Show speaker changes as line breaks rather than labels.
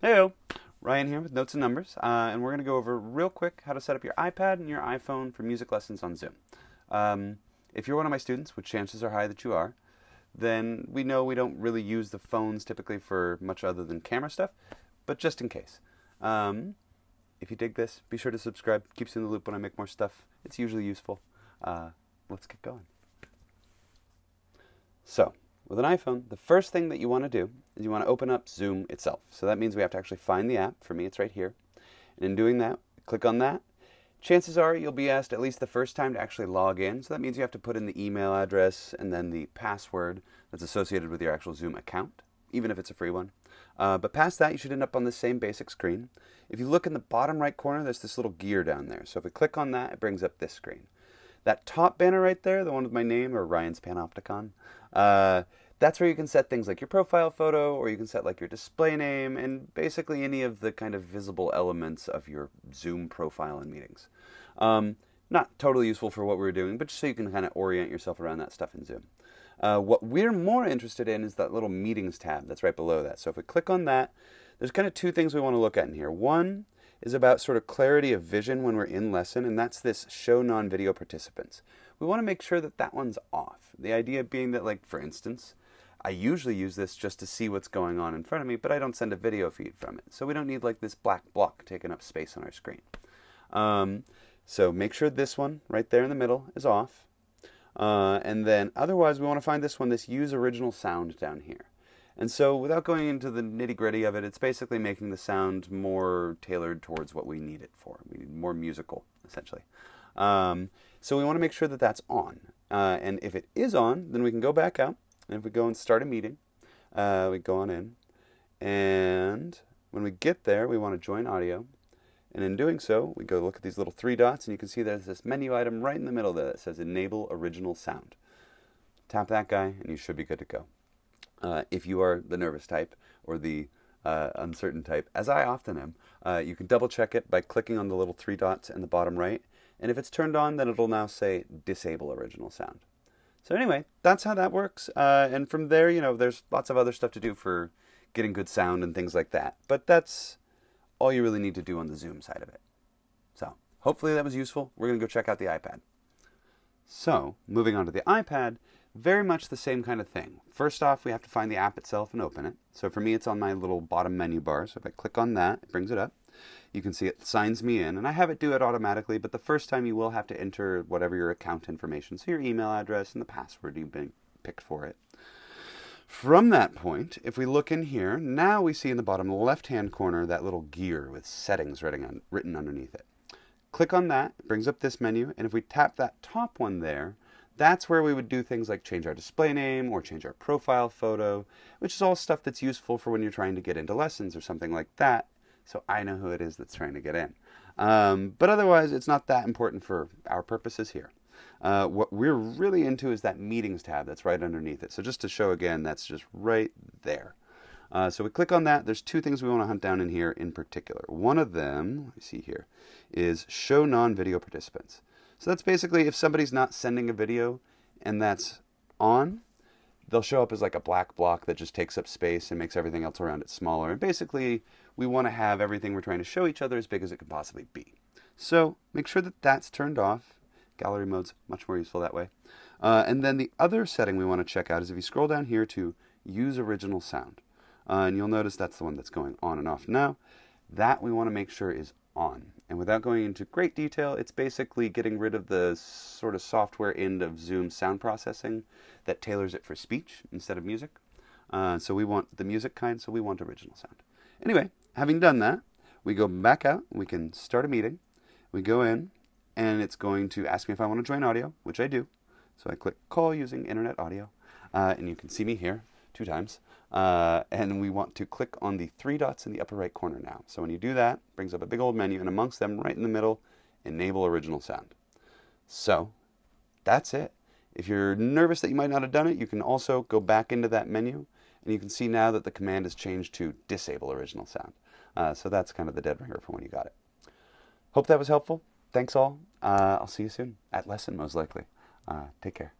Heyo, Ryan here with Notes and Numbers, and we're going to go over real quick how to set up your iPad and your iPhone for music lessons on Zoom. If you're one of my students, which chances are high that you are, then we know we don't really use the phones typically for much other than camera stuff, but just in case. Um, if you dig this, be sure to subscribe. Keeps you in the loop when I make more stuff. It's usually useful. Let's get going. So, with an iPhone, the first thing that you want to do is you want to open up Zoom itself. So that means we have to actually find the app. For me, it's right here. And in doing that, click on that. Chances are you'll be asked at least the first time to actually log in. So that means you have to put in the email address and then the password that's associated with your actual Zoom account, even if it's a free one. But past that, you should end up on the same basic screen. If you look in the bottom right corner, there's this little gear down there. So if we click on that, it brings up this screen. That top banner right there, the one with my name or Ryan's Panopticon, that's where you can set things like your profile photo, or you can set like your display name, and basically any of the kind of visible elements of your Zoom profile in meetings. Not totally useful for what we're doing, but just so you can kind of orient yourself around that stuff in Zoom. What we're more interested in is that little meetings tab that's right below that. So if we click on that, there's kind of two things we want to look at in here. One is about sort of clarity of vision when we're in lesson, and that's this show non-video participants. We want to make sure that that one's off. The idea being that, like, for instance, I usually use this just to see what's going on in front of me, but I don't send a video feed from it. So we don't need like this black block taking up space on our screen. So make sure this one right there in the middle is off. And then otherwise we want to find this one, this use original sound down here. And so without going into the nitty gritty of it, it's basically making the sound more tailored towards what we need it for. We need more musical, essentially. So we want to make sure that that's on. And if it is on, then we can go back out. And if we go and start a meeting, we go on in. And when we get there, we want to join audio. And in doing so, we go look at these little three dots, and you can see there's this menu item right in the middle there that says Enable Original Sound. Tap that guy, and you should be good to go. If you are the nervous type or the uncertain type, as I often am, you can double check it by clicking on the little three dots in the bottom right. And if it's turned on, then it'll now say Disable Original Sound. So anyway, that's how that works. And from there, there's lots of other stuff to do for getting good sound and things like that. But that's all you really need to do on the Zoom side of it. So hopefully that was useful. We're going to go check out the iPad. So moving on to the iPad, very much the same kind of thing. First off, we have to find the app itself and open it. So for me, it's on my little bottom menu bar. So if I click on that, it brings it up. You can see it signs me in, and I have it do it automatically, but the first time you will have to enter whatever your account information, so your email address and the password you've been picked for it. From that point, if we look in here, now we see in the bottom left-hand corner that little gear with settings written underneath it. Click on that, it brings up this menu, and if we tap that top one there, that's where we would do things like change our display name or change our profile photo, which is all stuff that's useful for when you're trying to get into lessons or something like that. So I know who it is that's trying to get in. But otherwise, it's not that important for our purposes here. What we're really into is that meetings tab that's right underneath it. So just to show again, that's just right there. So we click on that. There's two things we want to hunt down in here in particular. One of them, let me see here, is show non-video participants. So that's basically if somebody's not sending a video and that's on, they'll show up as like a black block that just takes up space and makes everything else around it smaller. And basically, we want to have everything we're trying to show each other as big as it can possibly be. So make sure that that's turned off. Gallery mode's much more useful that way. And then the other setting we want to check out is if you scroll down here to Use Original Sound. And you'll notice that's the one that's going on and off now. That we want to make sure is on. And without going into great detail, it's basically getting rid of the sort of software end of Zoom sound processing that tailors it for speech instead of music. So we want the music kind, so we want original sound. Anyway, having done that, we go back out, we can start a meeting. We go in, and it's going to ask me if I want to join audio, which I do. So I click call using internet audio, and you can see me here 2 times. And we want to click on the 3 dots in the upper right corner now. So when you do that, it brings up a big old menu, and amongst them, right in the middle, enable original sound. So that's it. If you're nervous that you might not have done it, you can also go back into that menu, and you can see now that the command has changed to disable original sound. So that's kind of the dead ringer for when you got it. Hope that was helpful. Thanks all. I'll see you soon at lesson, most likely. Take care.